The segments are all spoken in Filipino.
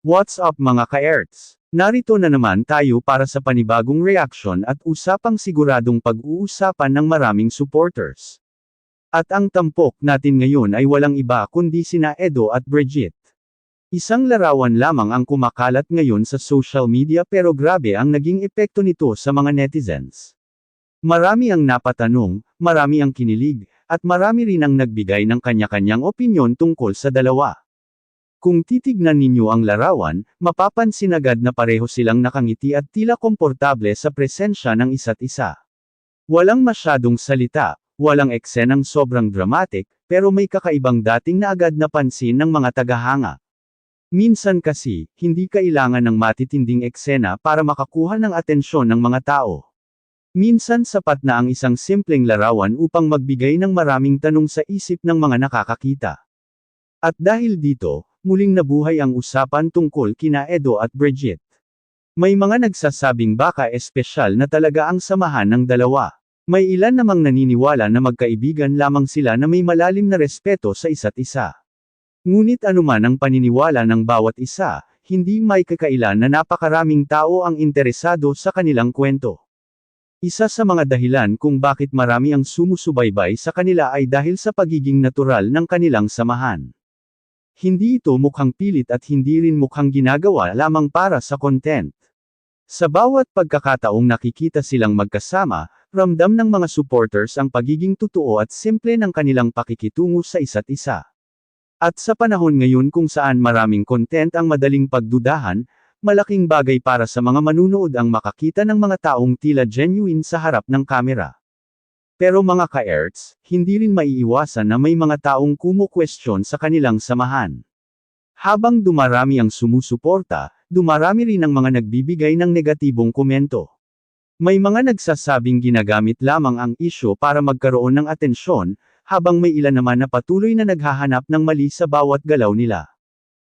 What's up mga ka-Erts? Narito na naman tayo para sa panibagong reaction at usapang siguradong pag-uusapan ng maraming supporters. At ang tampok natin ngayon ay walang iba kundi sina Edo at Brigitte. Isang larawan lamang ang kumakalat ngayon sa social media pero grabe ang naging epekto nito sa mga netizens. Marami ang napatanong, marami ang kinilig, at marami rin ang nagbigay ng kanya-kanyang opinyon tungkol sa dalawa. Kung titignan ninyo ang larawan, mapapansin agad na pareho silang nakangiti at tila komportable sa presensya ng isa't isa. Walang masyadong salita, walang eksenang sobrang dramatic, pero may kakaibang dating na agad napansin ng mga tagahanga. Minsan kasi, hindi kailangan ng matitinding eksena para makakuha ng atensyon ng mga tao. Minsan sapat na ang isang simpleng larawan upang magbigay ng maraming tanong sa isip ng mga nakakakita. At dahil dito, muling nabuhay ang usapan tungkol kina Edo at Brigitte. May mga nagsasabing baka espesyal na talaga ang samahan ng dalawa. May ilan namang naniniwala na magkaibigan lamang sila na may malalim na respeto sa isa't isa. Ngunit anuman ang paniniwala ng bawat isa, hindi may kakailan na napakaraming tao ang interesado sa kanilang kwento. Isa sa mga dahilan kung bakit marami ang sumusubaybay sa kanila ay dahil sa pagiging natural ng kanilang samahan. Hindi ito mukhang pilit at hindi rin mukhang ginagawa lamang para sa content. Sa bawat pagkakataong nakikita silang magkasama, ramdam ng mga supporters ang pagiging totoo at simple ng kanilang pakikitungo sa isa't isa. At sa panahon ngayon kung saan maraming content ang madaling pagdudahan, malaking bagay para sa mga manunood ang makakita ng mga taong tila genuine sa harap ng kamera. Pero mga ka-Erts, hindi rin maiiwasan na may mga taong kumu-question sa kanilang samahan. Habang dumarami ang sumusuporta, dumarami rin ang mga nagbibigay ng negatibong komento. May mga nagsasabing ginagamit lamang ang isyu para magkaroon ng atensyon, habang may ilan naman na patuloy na naghahanap ng mali sa bawat galaw nila.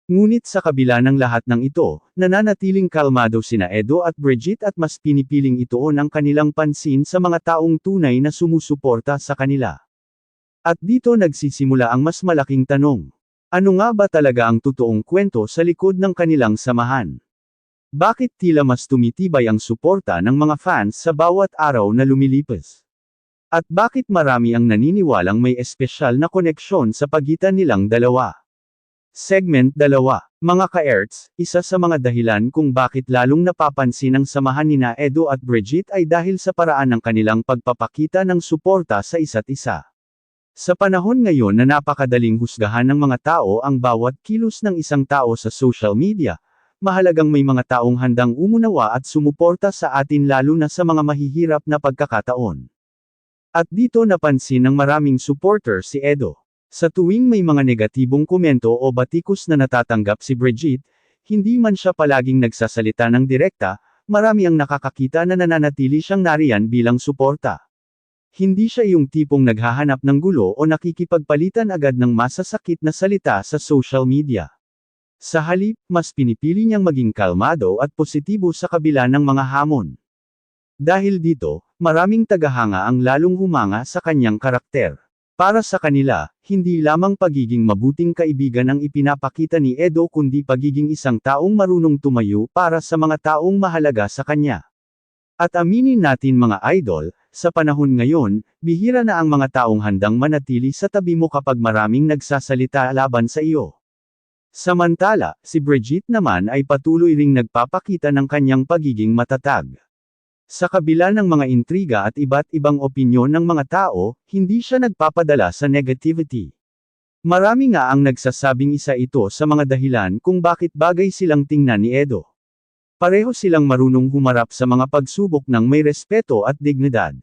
Ngunit sa kabila ng lahat ng ito, nananatiling kalmado sina Edo at Brigitte at mas pinipiling ituon ang kanilang pansin sa mga taong tunay na sumusuporta sa kanila. At dito nagsisimula ang mas malaking tanong. Ano nga ba talaga ang totoong kwento sa likod ng kanilang samahan? Bakit tila mas tumitibay ang suporta ng mga fans sa bawat araw na lumilipas? At bakit marami ang naniniwalang may espesyal na koneksyon sa pagitan nilang dalawa? Segment 2. Mga ka-Erts, isa sa mga dahilan kung bakit lalong napapansin ang samahan nina Edo at Brigitte ay dahil sa paraan ng kanilang pagpapakita ng suporta sa isa't isa. Sa panahon ngayon na napakadaling husgahan ng mga tao ang bawat kilos ng isang tao sa social media, mahalagang may mga taong handang umunawa at sumuporta sa atin lalo na sa mga mahihirap na pagkakataon. At dito napansin ng maraming supporter si Edo. Sa tuwing may mga negatibong komento o batikos na natatanggap si Brigitte, hindi man siya palaging nagsasalita ng direkta, marami ang nakakakita na nananatili siyang nariyan bilang suporta. Hindi siya yung tipong naghahanap ng gulo o nakikipagpalitan agad ng masasakit na salita sa social media. Sa halip, mas pinipili niyang maging kalmado at positibo sa kabila ng mga hamon. Dahil dito, maraming tagahanga ang lalong humanga sa kanyang karakter. Para sa kanila, hindi lamang pagiging mabuting kaibigan ang ipinapakita ni Edo kundi pagiging isang taong marunong tumayo para sa mga taong mahalaga sa kanya. At aminin natin mga idol, sa panahon ngayon, bihira na ang mga taong handang manatili sa tabi mo kapag maraming nagsasalita laban sa iyo. Samantala, si Brigitte naman ay patuloy ring nagpapakita ng kanyang pagiging matatag. Sa kabila ng mga intriga at iba't ibang opinyon ng mga tao, hindi siya nagpapadala sa negativity. Marami nga ang nagsasabing isa ito sa mga dahilan kung bakit bagay silang tingnan ni Edo. Pareho silang marunong humarap sa mga pagsubok ng may respeto at dignidad.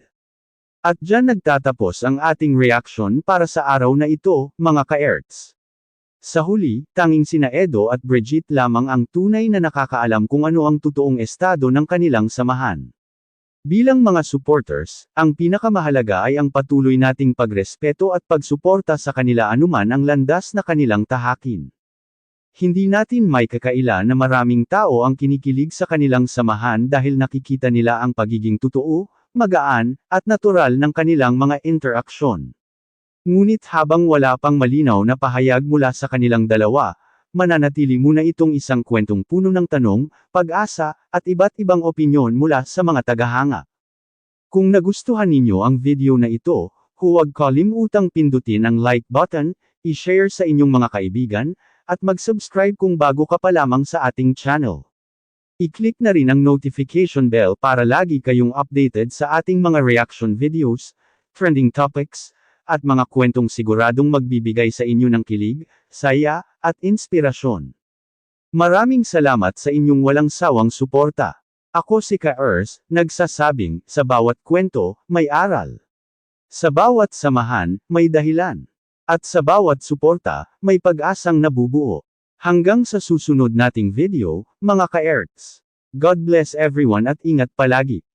At dyan nagtatapos ang ating reaction para sa araw na ito, mga ka-Erts. Sa huli, tanging sina Edo at Brigitte lamang ang tunay na nakakaalam kung ano ang totoong estado ng kanilang samahan. Bilang mga supporters, ang pinakamahalaga ay ang patuloy nating pagrespeto at pagsuporta sa kanila anuman ang landas na kanilang tahakin. Hindi natin may kakaila na maraming tao ang kinikilig sa kanilang samahan dahil nakikita nila ang pagiging totoo, magaan, at natural ng kanilang mga interaksyon. Ngunit habang wala pang malinaw na pahayag mula sa kanilang dalawa, mananatili muna itong isang kwentong puno ng tanong, pag-asa, at iba't ibang opinyon mula sa mga tagahanga. Kung nagustuhan ninyo ang video na ito, huwag kalimutang pindutin ang like button, i-share sa inyong mga kaibigan, at mag-subscribe kung bago ka pa lamang sa ating channel. I-click na rin ang notification bell para lagi kayong updated sa ating mga reaction videos, trending topics, at mga kwentong siguradong magbibigay sa inyo ng kilig, saya, at inspirasyon. Maraming salamat sa inyong walang sawang suporta. Ako si Ka-Ers, nagsasabing, sa bawat kwento, may aral. Sa bawat samahan, may dahilan. At sa bawat suporta, may pag-asang nabubuo. Hanggang sa susunod nating video, mga Ka-Erts. God bless everyone at ingat palagi.